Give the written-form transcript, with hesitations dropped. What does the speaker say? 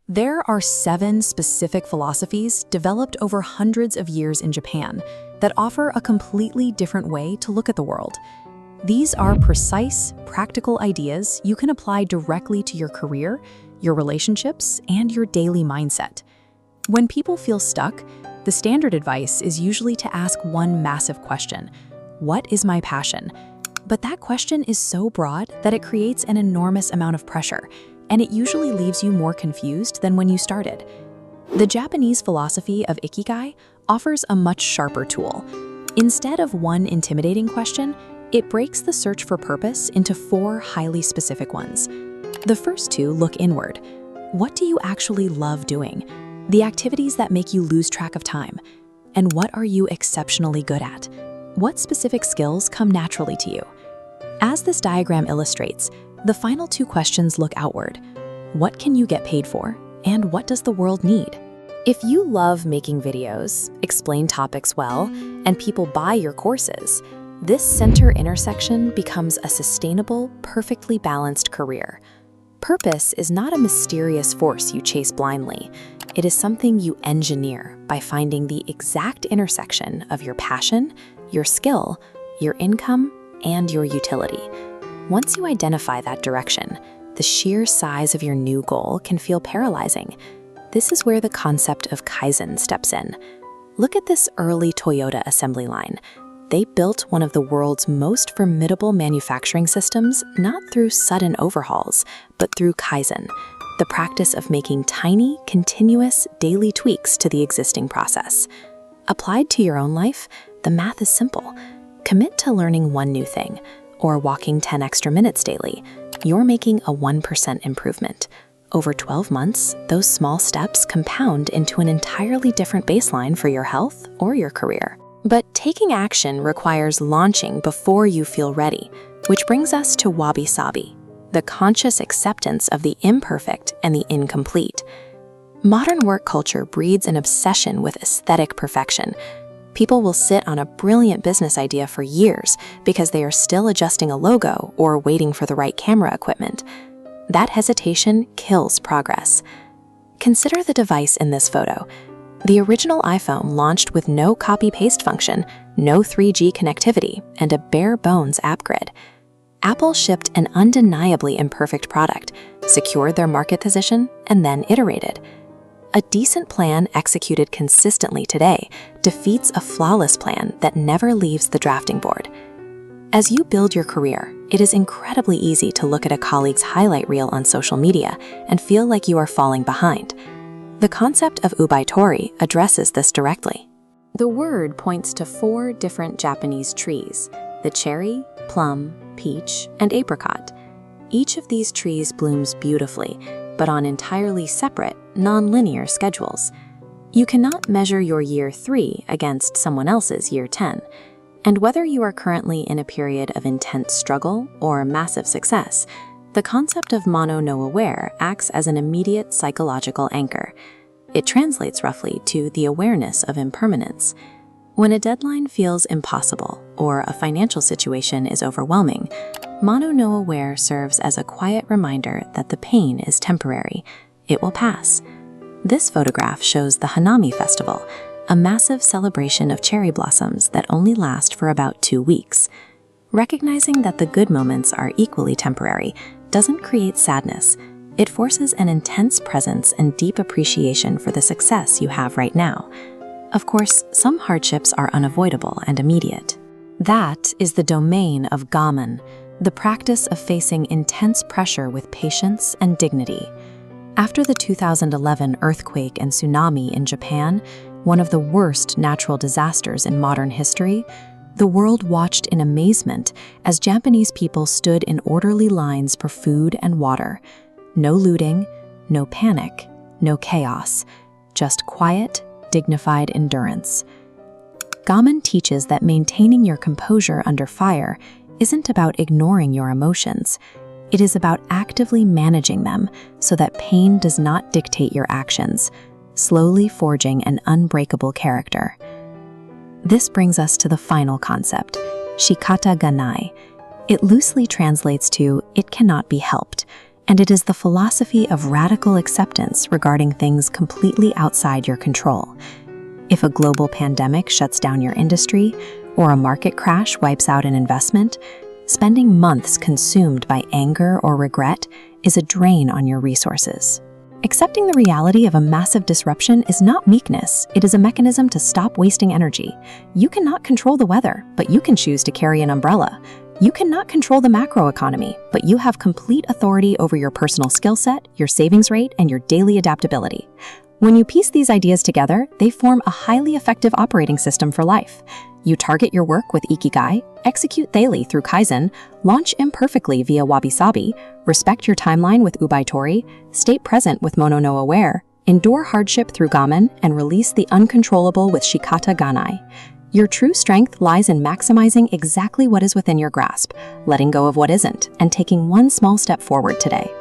There are 7 specific philosophies developed over hundreds of years in Japan that offer a completely different way to look at the world. These are precise, practical ideas you can apply directly to your career, your relationships, and your daily mindset. When people feel stuck, the standard advice is usually to ask one massive question: what is my passion? But that question is so broad that it creates an enormous amount of pressure, and it usually leaves you more confused than when you started. The Japanese philosophy of Ikigai offers a much sharper tool. Instead of one intimidating question, it breaks the search for purpose into 4 highly specific ones. The first 2 look inward. What do you actually love doing? The activities that make you lose track of time. And what are you exceptionally good at? What specific skills come naturally to you? As this diagram illustrates, the final 2 questions look outward. What can you get paid for? And what does the world need? If you love making videos, explain topics well, and people buy your courses, this center intersection becomes a sustainable, perfectly balanced career. Purpose is not a mysterious force you chase blindly. It is something you engineer by finding the exact intersection of your passion, your skill, your income, and your utility. Once you identify that direction, the sheer size of your new goal can feel paralyzing. This is where the concept of Kaizen steps in. Look at this early Toyota assembly line. They built one of the world's most formidable manufacturing systems not through sudden overhauls, but through Kaizen, the practice of making tiny, continuous, daily tweaks to the existing process. Applied to your own life, the math is simple. Commit to learning one new thing, or walking 10 extra minutes daily. You're making a 1% improvement. Over 12 months, those small steps compound into an entirely different baseline for your health or your career. But taking action requires launching before you feel ready, which brings us to wabi-sabi, the conscious acceptance of the imperfect and the incomplete. Modern work culture breeds an obsession with aesthetic perfection. People will sit on a brilliant business idea for years because they are still adjusting a logo or waiting for the right camera equipment. That hesitation kills progress. Consider the device in this photo. The original iPhone launched with no copy-paste function, no 3G connectivity, and a bare-bones app grid. Apple shipped an undeniably imperfect product, secured their market position, and then iterated. A decent plan executed consistently today defeats a flawless plan that never leaves the drafting board. As you build your career, it is incredibly easy to look at a colleague's highlight reel on social media and feel like you are falling behind. The concept of ubaitori addresses this directly. The word points to 4 different Japanese trees: the cherry, plum, peach, and apricot. Each of these trees blooms beautifully, but on entirely separate, non-linear schedules. You cannot measure your year 3 against someone else's year 10. And whether you are currently in a period of intense struggle or massive success, the concept of mono no aware acts as an immediate psychological anchor. It translates roughly to the awareness of impermanence. When a deadline feels impossible or a financial situation is overwhelming, mono no aware serves as a quiet reminder that the pain is temporary. It will pass. This photograph shows the Hanami Festival, a massive celebration of cherry blossoms that only last for about 2 weeks. Recognizing that the good moments are equally temporary doesn't create sadness. It forces an intense presence and deep appreciation for the success you have right now. Of course, some hardships are unavoidable and immediate. That is the domain of gamen, the practice of facing intense pressure with patience and dignity. After the 2011 earthquake and tsunami in Japan, one of the worst natural disasters in modern history, the world watched in amazement as Japanese people stood in orderly lines for food and water. No looting, no panic, no chaos, just quiet, dignified endurance. Gamen teaches that maintaining your composure under fire isn't about ignoring your emotions. It is about actively managing them so that pain does not dictate your actions, slowly forging an unbreakable character. This brings us to the final concept, shikata ga nai. It loosely translates to "it cannot be helped," And it is the philosophy of radical acceptance regarding things completely outside your control. If a global pandemic shuts down your industry, or a market crash wipes out an investment, spending months consumed by anger or regret is a drain on your resources. Accepting the reality of a massive disruption is not meekness, it is a mechanism to stop wasting energy. You cannot control the weather, but you can choose to carry an umbrella. You cannot control the macroeconomy, but you have complete authority over your personal skill set, your savings rate, and your daily adaptability. When you piece these ideas together, they form a highly effective operating system for life. You target your work with Ikigai, execute daily through Kaizen, launch imperfectly via wabi-sabi, respect your timeline with Ubaitori, stay present with Mono no Aware, endure hardship through Gamen, and release the uncontrollable with Shikata Ganai. Your true strength lies in maximizing exactly what is within your grasp, letting go of what isn't, and taking one small step forward today.